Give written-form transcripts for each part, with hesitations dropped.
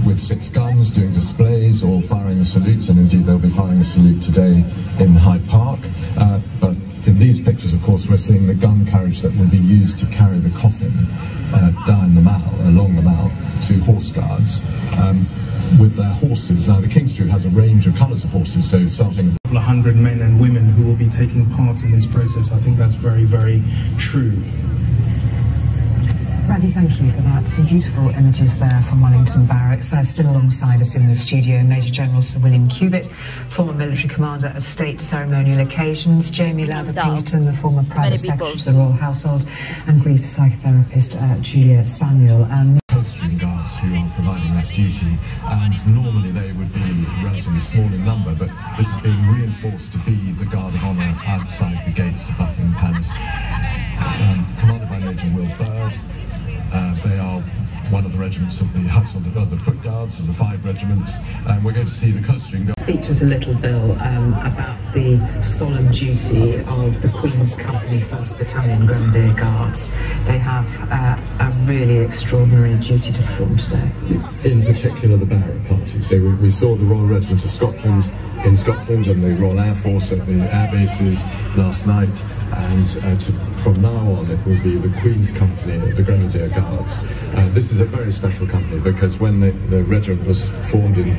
with 6 guns doing displays or firing the salutes, and indeed they'll be firing a salute today in Hyde Park. But in these pictures, of course, we're seeing the gun carriage that will be used to carry the coffin down the Mall, along the Mall, to Horse Guards with their horses. Now, the King Street has a range of colours of horses, so starting... A couple of hundred men and women who will be taking part in this process. I think that's very, very true. Randy, thank you for that. Some beautiful images there from Wellington Barracks. Still alongside us in the studio, Major General Sir William Cubitt, former military commander of state ceremonial occasions, Jamie Lowther-Pingerton, the former private secretary to the Royal Household, and grief psychotherapist Julia Samuel. Coastline Guards who are providing that duty, and normally they would be relatively small in number, but this is being reinforced to be the Guard of Honour outside the gates of Buckingham Palace, commanded by Major Will Bird. They are one of the regiments of the household of the Foot Guards of the 5 regiments, and we're going to see the Coastline Guards. Speak to us a little, Bill, about the solemn duty of the Queen's Company 1st Battalion Grenadier Guards. They have a really extraordinary duty to perform today. In particular, the Barrack parties. So we saw the Royal Regiment of Scotland in Scotland and the Royal Air Force at the air bases last night, and from now on it will be the Queen's Company of the Grenadier Guards. This is a very special company because when the regiment was formed in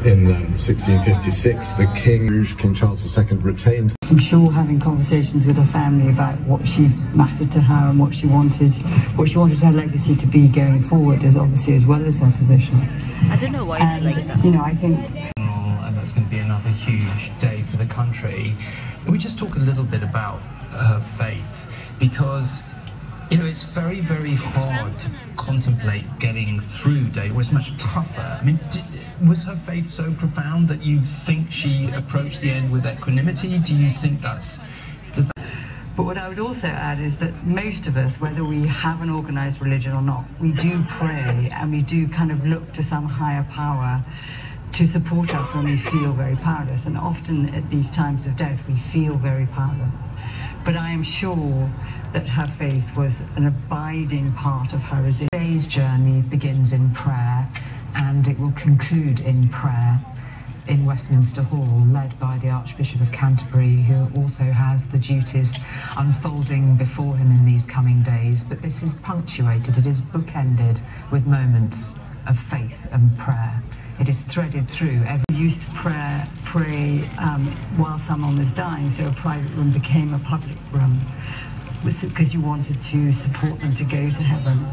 1656, the King Charles II retained. I'm sure having conversations with her family about what she mattered to her and what she wanted her legacy to be going forward, is obviously as well as her position. I don't know why it's like that. You know, I think... And that's going to be another huge day for the country. Can we just talk a little bit about her faith? Because, you know, it's very, very hard to contemplate getting through day where it's much tougher. I mean, was her faith so profound that you think she approached the end with equanimity? Do you think that's... But what I would also add is that most of us, whether we have an organised religion or not, we do pray and we do kind of look to some higher power to support us when we feel very powerless. And often at these times of death, we feel very powerless. But I am sure that her faith was an abiding part of her resilience. Today's journey begins in prayer, and it will conclude in prayer in Westminster Hall, led by the Archbishop of Canterbury, who also has the duties unfolding before him in these coming days. But this is punctuated, it is bookended with moments of faith and prayer. It is threaded through every... We used to pray while someone was dying, so a private room became a public room, because you wanted to support them to go to heaven.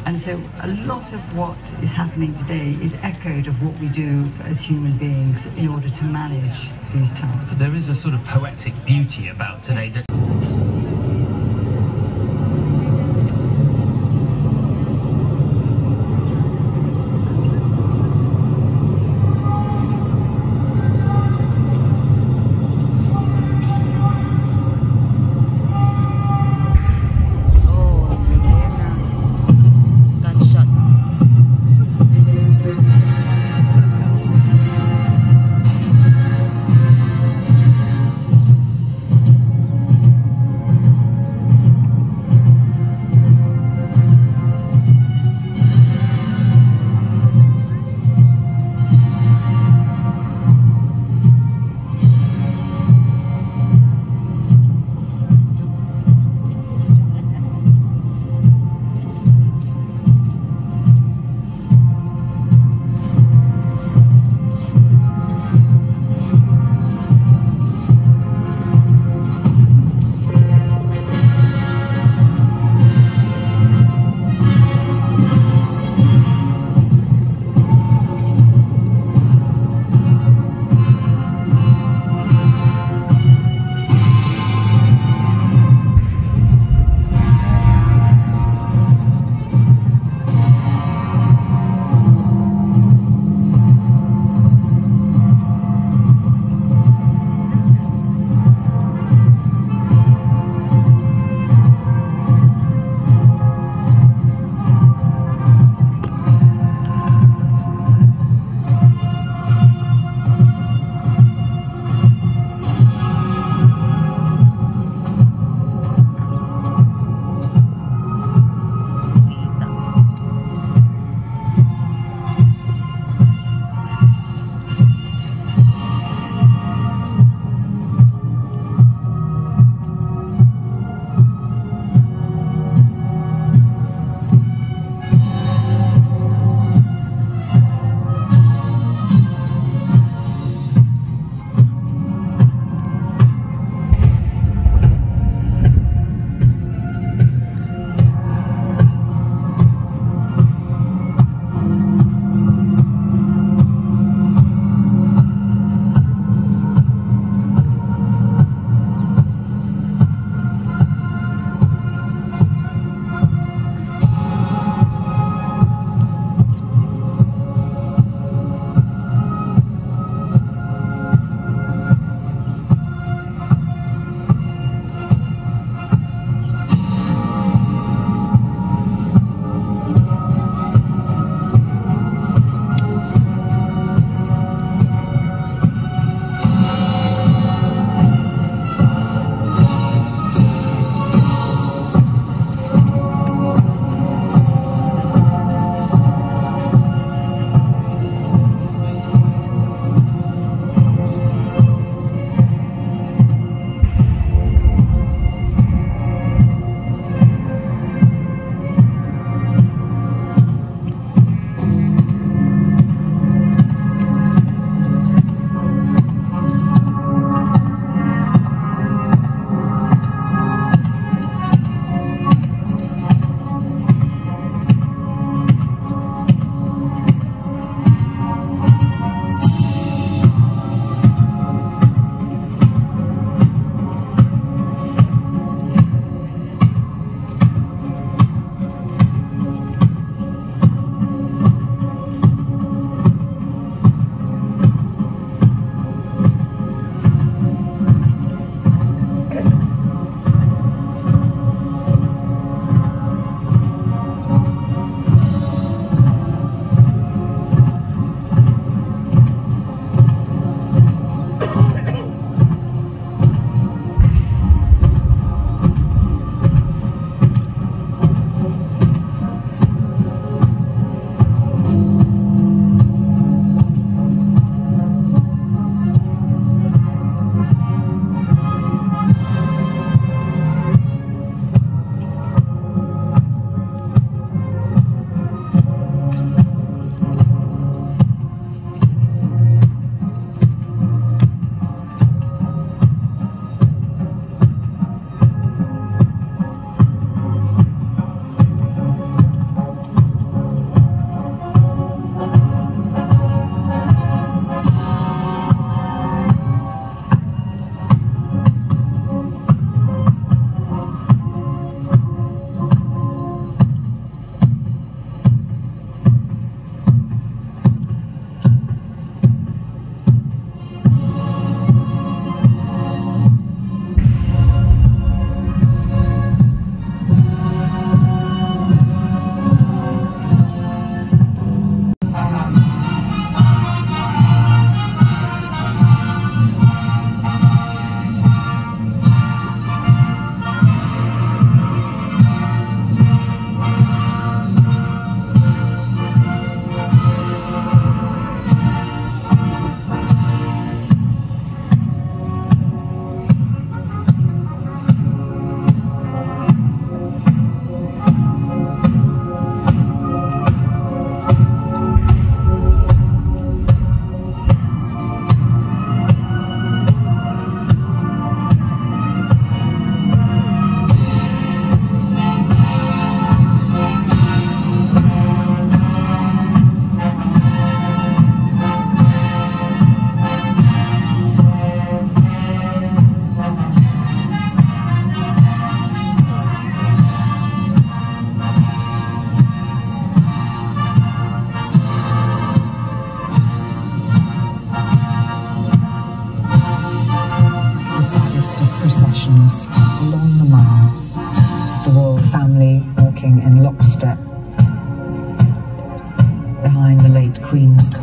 And so a lot of what is happening today is echoed of what we do as human beings in order to manage these times. There is a sort of poetic beauty about today that...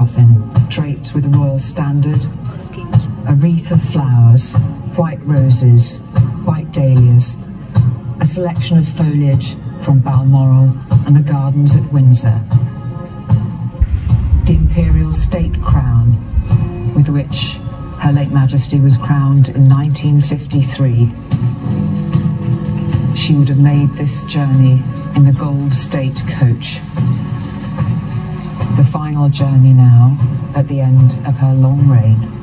coffin, draped with a royal standard, a wreath of flowers, white roses, white dahlias, a selection of foliage from Balmoral and the gardens at Windsor, the imperial state crown with which Her late Majesty was crowned in 1953. She would have made this journey in the gold state coach. The final journey now at the end of her long reign.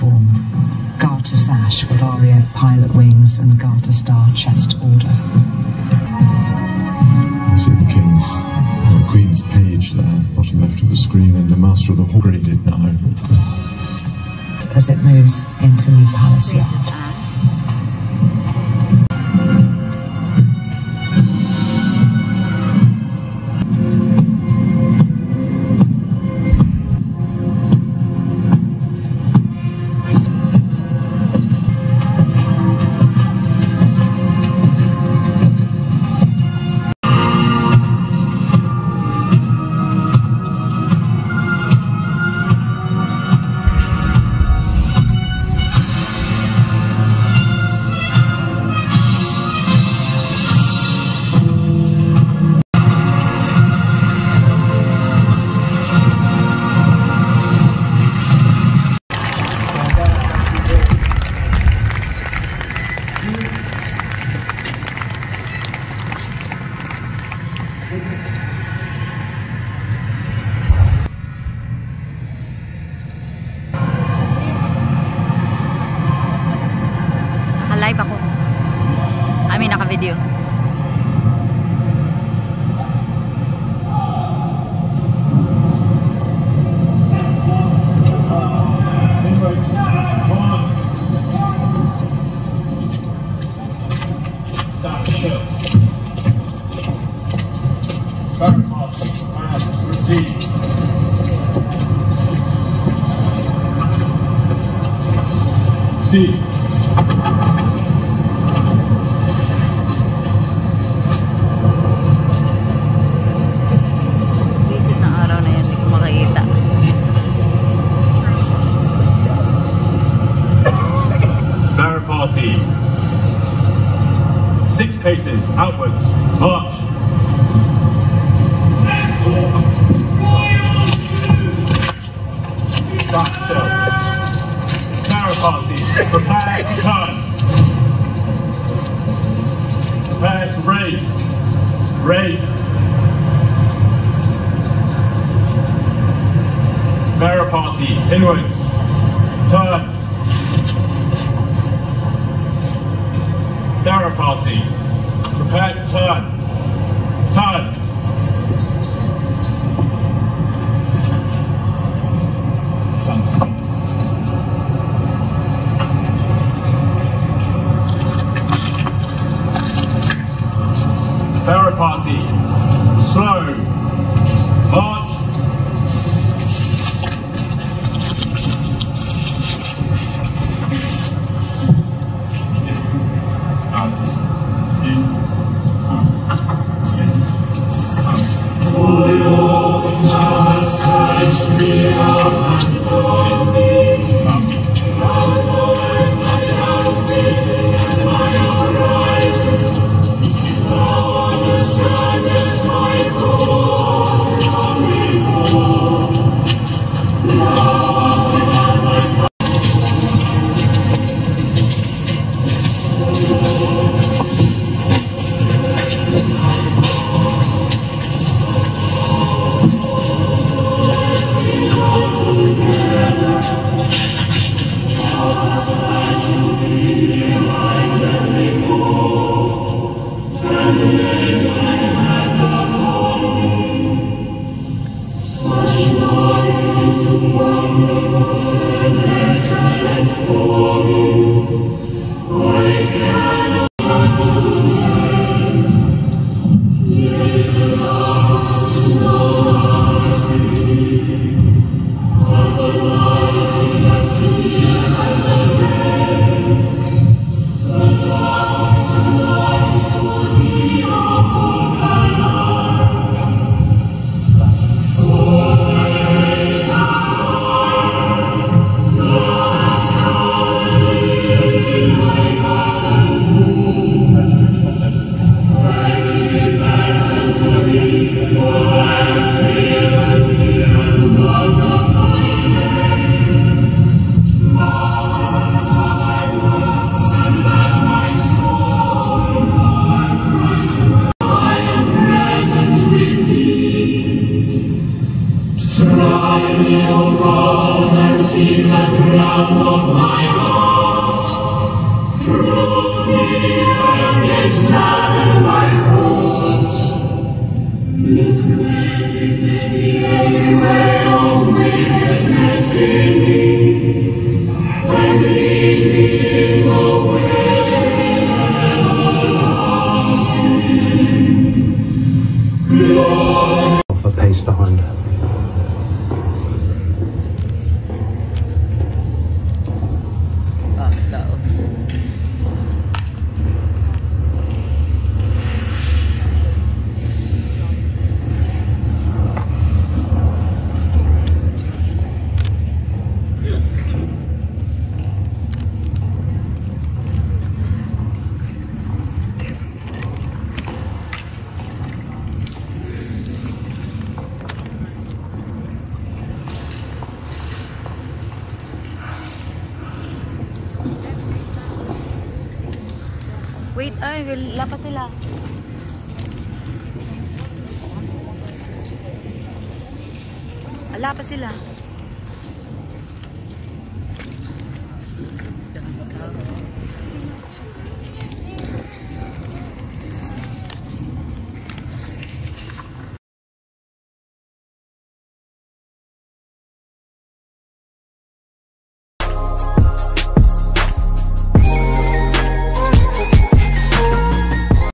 uniform, garter sash with RAF pilot wings and garter star chest order. You see the King's or Queen's page there, bottom left of the screen, and the Master of the Horse graded now. As it moves into New Palace Yard. Naka-live ako. Kami naka-video. See. Visit na araw na yan, hindi ko makikita. Barra party. 6 paces outwards. March. Back still. Barra party. Prepare to turn. Prepare to raise. Raise. Barra party. Inwards. Turn. Barra party. Prepare to turn. Turn. Barra party. Slow. March. Oh face behind her. Wait, ay, wala pa sila. Wala pa sila.